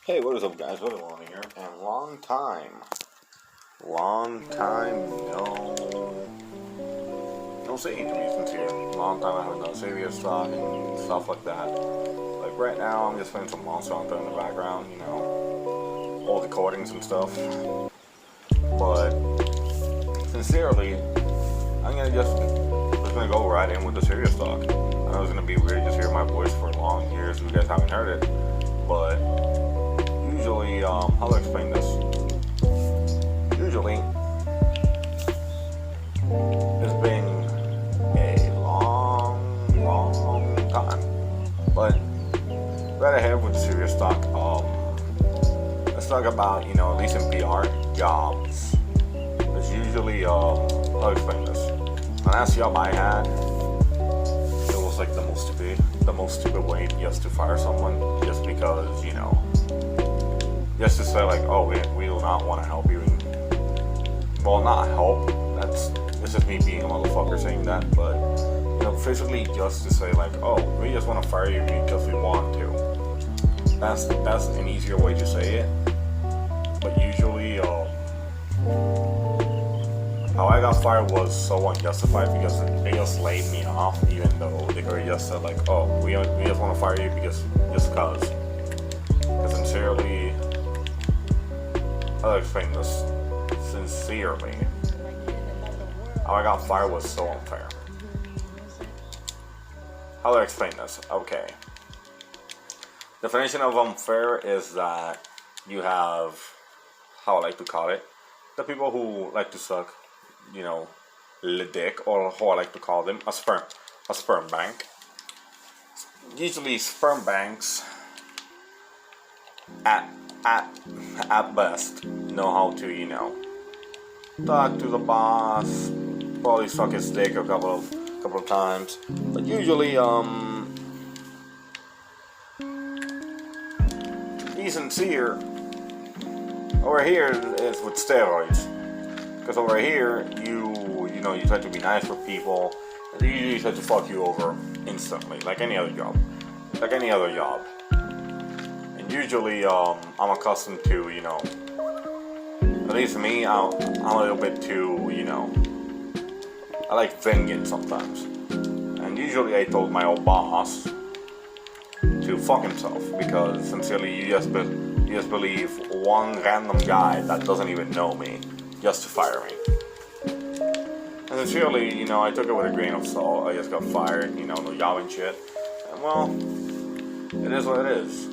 Hey, what is up, guys? What on here? And long time, no saying to be sincere. Long time I haven't done serious talk and stuff like that. Like right now, I'm just playing some Monster Hunter in the background, all the recordings and stuff. But sincerely, I'm just gonna go right in with the serious talk. I know it's gonna be weird just hearing my voice for long years. You guys haven't heard it, but usually, how do I explain this? Usually, it's been a long time. But right ahead with the serious talk, let's talk about, at least in PR, jobs. It's usually, how do I explain this? The last job I had, it was like the most stupid way just to fire someone, just because, just to say like, oh, we do not want to help you. Well, not help. It's just me being a motherfucker saying that. But physically, just to say like, oh, we just want to fire you because we want to. That's an easier way to say it. But usually, how I got fired was so unjustified because they just laid me off, even though they could have just said like, oh, we just want to fire you because. Because sincerely. I'll explain this sincerely. How I got fired was so unfair. How do I explain this? Okay. Definition of unfair is that you have, how I like to call it, the people who like to suck, the dick, or how I like to call them, a sperm bank. Usually sperm banks at best know how to, talk to the boss, probably suck his dick a couple of times, but usually, be sincere. Over here is with steroids, because over here you try to be nice for people, and they usually try to fuck you over instantly, like any other job. Usually, I'm accustomed to, at least me, I'm a little bit too, I like vengeance sometimes. And usually I told my old boss to fuck himself, because sincerely, you just believe one random guy that doesn't even know me just to fire me. And sincerely, I took it with a grain of salt. I just got fired, no job and shit. And well, it is what it is.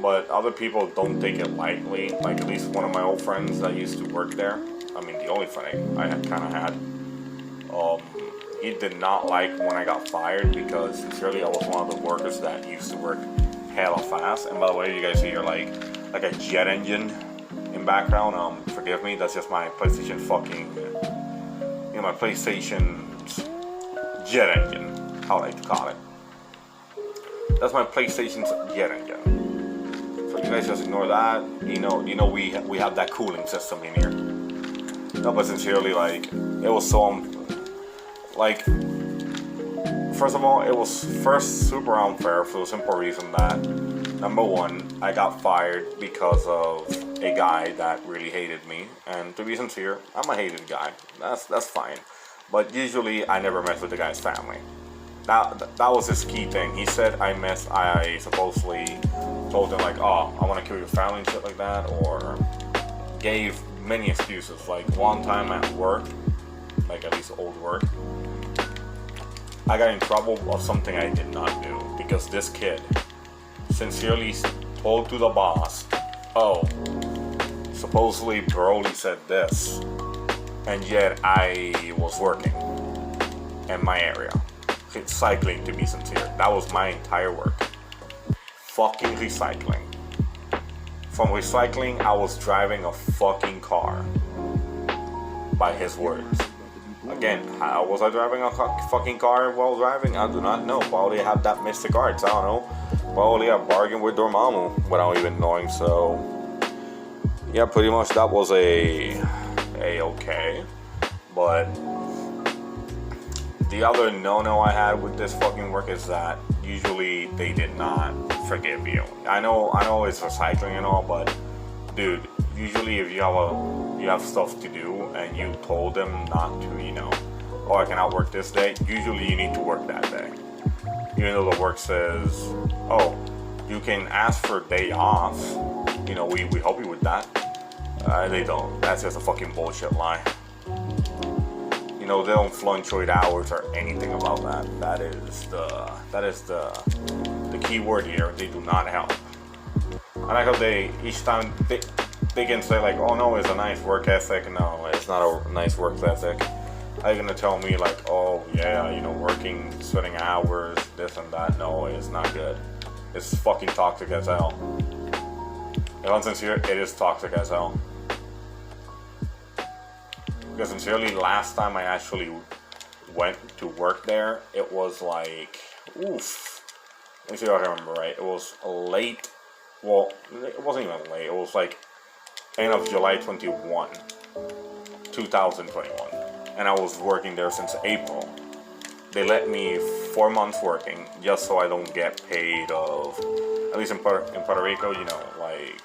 But other people don't take it lightly. Like at least one of my old friends that used to work there. I mean, the only friend I had. He did not like when I got fired because sincerely I was one of the workers that used to work hella fast. And by the way, you guys hear like a jet engine in background. Forgive me. That's just my PlayStation my PlayStation's jet engine. How I like to call it. That's my PlayStation's jet engine. So you guys just ignore that. We have that cooling system in here. No, but sincerely, like it was so first of all, it was super unfair for the simple reason that number one, I got fired because of a guy that really hated me, and to be sincere, I'm a hated guy. That's fine, but usually I never mess with the guy's family. That was his key thing. He said I supposedly told him like, oh, I want to kill your family and shit like that, or gave many excuses. Like one time at work, like at least old work, I got in trouble of something I did not do because this kid sincerely told to the boss, oh, supposedly Broly said this, and yet I was working in my area. Recycling, to be sincere. That was my entire work. Fucking recycling. From recycling, I was driving a fucking car. By his words. Again, how was I driving a fucking car while driving? I do not know. Probably I have that Mystic Arts. I don't know. Probably I bargained with Dormammu without even knowing. So, yeah, pretty much that was a okay. But the other no-no I had with this fucking work is that usually they did not forgive you. I know it's recycling and all, but dude, usually if you have stuff to do and you told them not to, oh, I cannot work this day, usually you need to work that day. Even though the work says, oh, you can ask for a day off, we help you with that. They don't. That's just a fucking bullshit lie. They don't fluctuate hours or anything about that. That is the key word here. They do not help. I like how each time they can say like, oh no, it's a nice work ethic. No, it's not a nice work ethic. Are you gonna tell me like, oh yeah, working, sweating hours, this and that? No, it's not good. It's fucking toxic as hell. If I'm sincere, it is toxic as hell. Because sincerely, last time I actually went to work there, it was like, oof. Let me see if I can remember right. It was late. Well, it wasn't even late. It was like end of July 2021. And I was working there since April. They let me 4 months working just so I don't get paid of, at least in Puerto Rico, like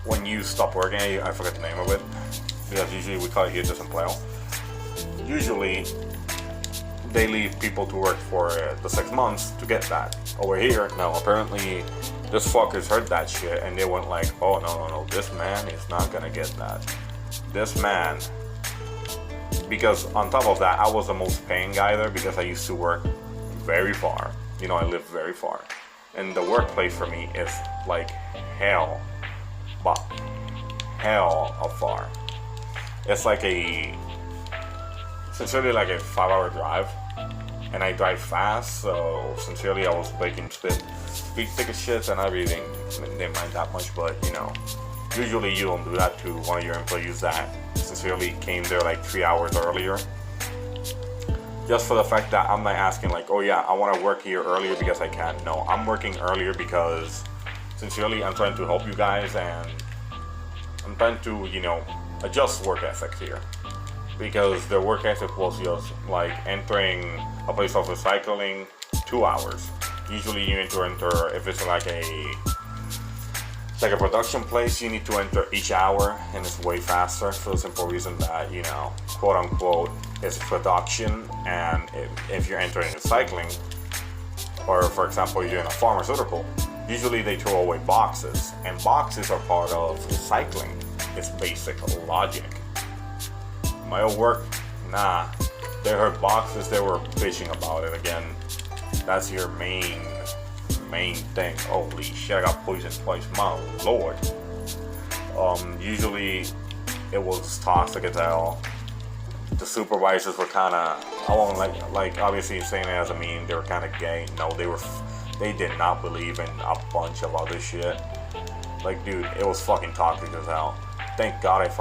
when you stop working, I forget the name of it, because usually we call it here desempleo. Usually they leave people to work for the 6 months to get that. Over here, no, apparently this fuckers heard that shit and they went like, oh no, this man is not gonna get that. This man, because on top of that, I was the most paying guy there because I used to work very far. I live very far. And the workplace for me is like hell. But hell of far. It's like sincerely like a 5-hour drive, and I drive fast, so sincerely I was making speed ticket shits and everything. Didn't mind that much, but usually you don't do that to one of your employees that sincerely came there like 3 hours earlier. Just for the fact that I'm not asking like, oh yeah, I want to work here earlier because I can. No, I'm working earlier because sincerely, I'm trying to help you guys, and I'm trying to, adjust work ethic here. Because their work ethic was just like entering a place of recycling 2 hours. Usually you need to enter, if it's like a production place, you need to enter each hour, and it's way faster for the simple reason that, quote unquote, it's production, and if you're entering recycling, or for example, you're in a pharmaceutical, usually they throw away boxes, and boxes are part of recycling. It's basic logic. My old work, nah. They heard boxes, they were bitching about it again. That's your main thing. Holy shit, I got poisoned twice, my lord. Usually it was toxic as hell. The supervisors were kinda, I won't like obviously saying it as a meme, they were kinda gay. No, they did not believe in a bunch of other shit. Like, dude, it was fucking toxic as hell. Thank God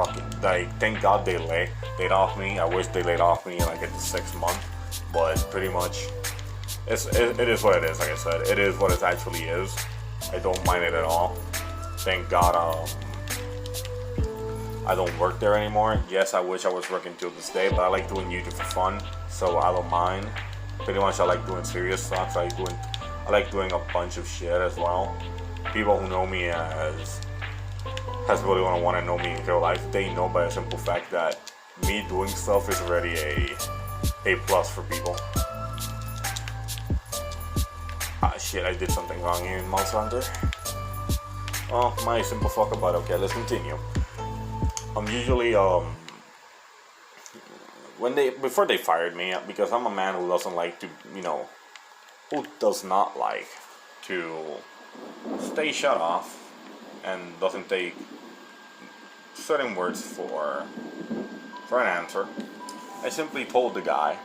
thank God they laid off me. I wish they laid off me like at the 6th month, but pretty much it is what it is. Like I said, it is what it actually is. I don't mind it at all. Thank God I don't work there anymore. Yes, I wish I was working till this day, but I like doing YouTube for fun, so I don't mind. Pretty much I like doing serious stuff. I like doing a bunch of shit as well. People who know me as really want to know me in real life, they know by a simple fact that me doing stuff is already a plus for people. Ah shit, I did something wrong here in Monster Hunter. Oh, my simple fucker, but okay, let's continue. Usually before they fired me, because I'm a man who doesn't like to, who does not like to stay shut off and doesn't take certain words for an answer. I simply told the guy,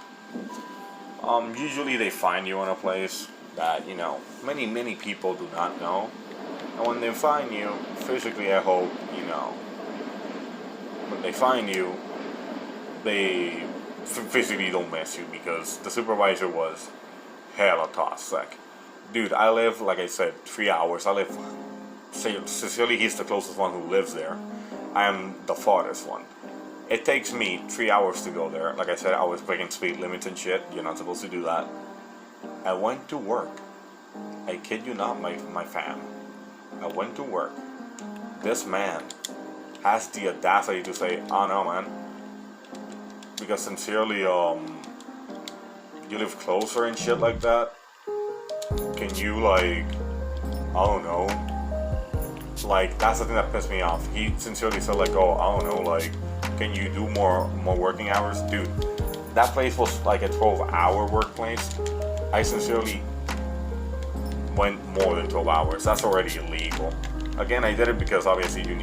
usually they find you in a place that, many people do not know. And when they find you, physically I hope, when they find you, they physically don't miss you, because the supervisor was hella toxic. Dude, I live, like I said, 3 hours. I live, sincerely, he's the closest one who lives there. I am the farthest one. It takes me 3 hours to go there. Like I said, I was breaking speed limits and shit. You're not supposed to do that. I went to work. I kid you not, my fam. I went to work. This man has the audacity to say, "Oh no, man," because sincerely, you live closer and shit like that. Can you like, I don't know. Like that's the thing that pissed me off. He sincerely said like, "Oh, I don't know, like, can you do more working hours, dude?" That place was like a 12-hour workplace. I sincerely went more than 12 hours. That's already illegal. Again, I did it because obviously we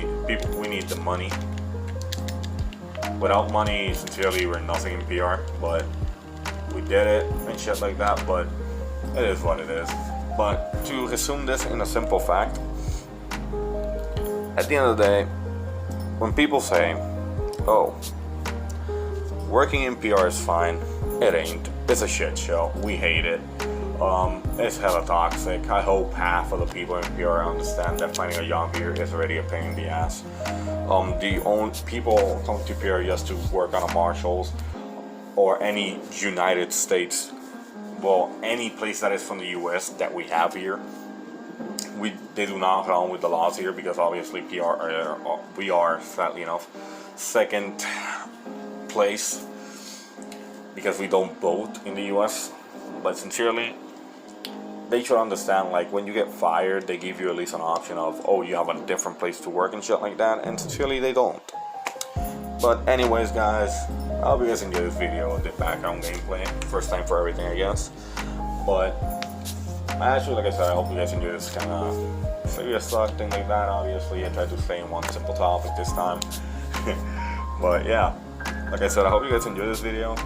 need the money. Without money, sincerely, we're nothing in PR. But we did it and shit like that. But it is what it is. But to resume this in a simple fact, at the end of the day, when people say, "Oh, working in PR is fine," it ain't. It's a shit show. We hate it. It's hella toxic. I hope half of the people in PR understand that finding a job here is already a pain in the ass. People come to PR just to work on a Marshalls or any United States, well, any place that is from the US that we have here. They do not run with the laws here because obviously we are, sadly enough, second place because we don't vote in the US. But sincerely, they should understand, like, when you get fired, they give you at least an option of, oh, you have a different place to work and shit like that, and sincerely, they don't. But anyways, guys, I hope you guys enjoyed this video with the background gameplay. First time for everything, I guess. But actually, like I said, I hope you guys enjoyed this kind of serious talk, thing like that. Obviously, I tried to stay in one simple topic this time. But yeah, like I said, I hope you guys enjoyed this video.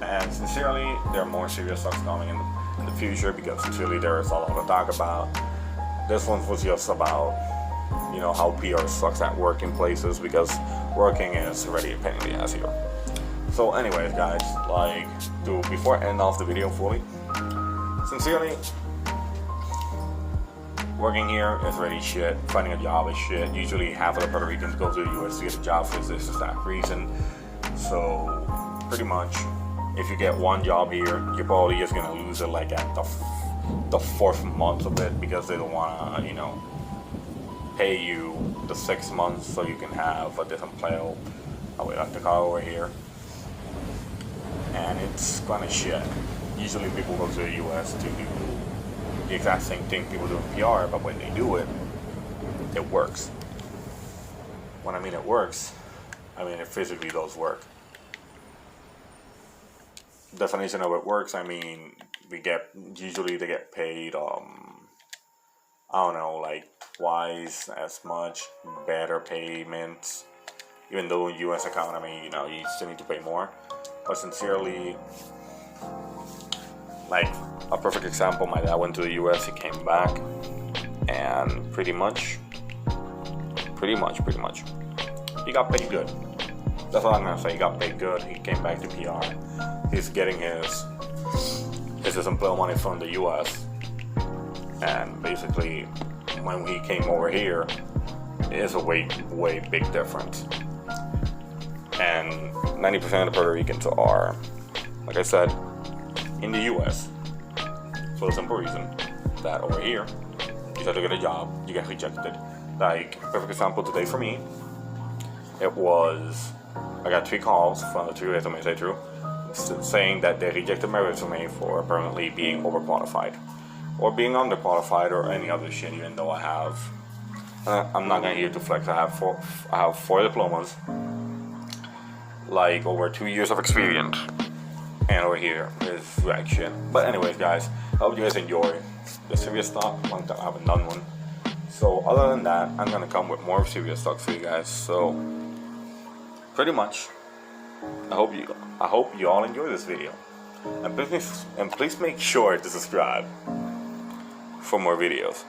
And sincerely, there are more serious talks coming in the future because sincerely there is a lot to talk about. This one was just about, you know, how PR sucks at working places because working is already a pain in the ass here. So anyways, guys, like, before I end off the video fully, sincerely, working here is really shit. Finding a job is shit. Usually half of the Puerto Ricans go to the US to get a job for this or that reason. So pretty much, if you get one job here, you're probably just gonna lose it like at the fourth month of it because they don't wanna, you know, pay you the 6 months so you can have a different playoff. How we like to call over here. And it's kinda shit. Usually people go to the US to do the exact same thing people do in PR, but when they do it, it works. When I mean it works, I mean it physically does work. Definition of it works, I mean usually they get paid I don't know, like twice as much, better payments, even though in US economy, you know, you still need to pay more. But sincerely, like a perfect example, my dad went to the US, he came back, and pretty much he got paid good. That's all I'm gonna say. He got paid good. He came back to PR. He's getting his employment money from the US. And basically, when he came over here, it is a way big difference. And 90% of the Puerto Ricans are, like I said, in the US. For the simple reason that over here, you try to get a job, you get rejected. Like, perfect example today for me, it was, I got 3 calls from the 3 resumes I drew, saying that they rejected my resume for apparently being overqualified or being underqualified or any other shit, even though I have, I'm not gonna here to flex, I have 4 diplomas, like over 2 years of experience, and over here is rag shit. But anyways, guys, I hope you guys enjoy the serious talk. Long time I haven't done one. So other than that, I'm gonna come with more serious talk for you guys. So pretty much, I hope you all enjoy this video, and please make sure to subscribe for more videos.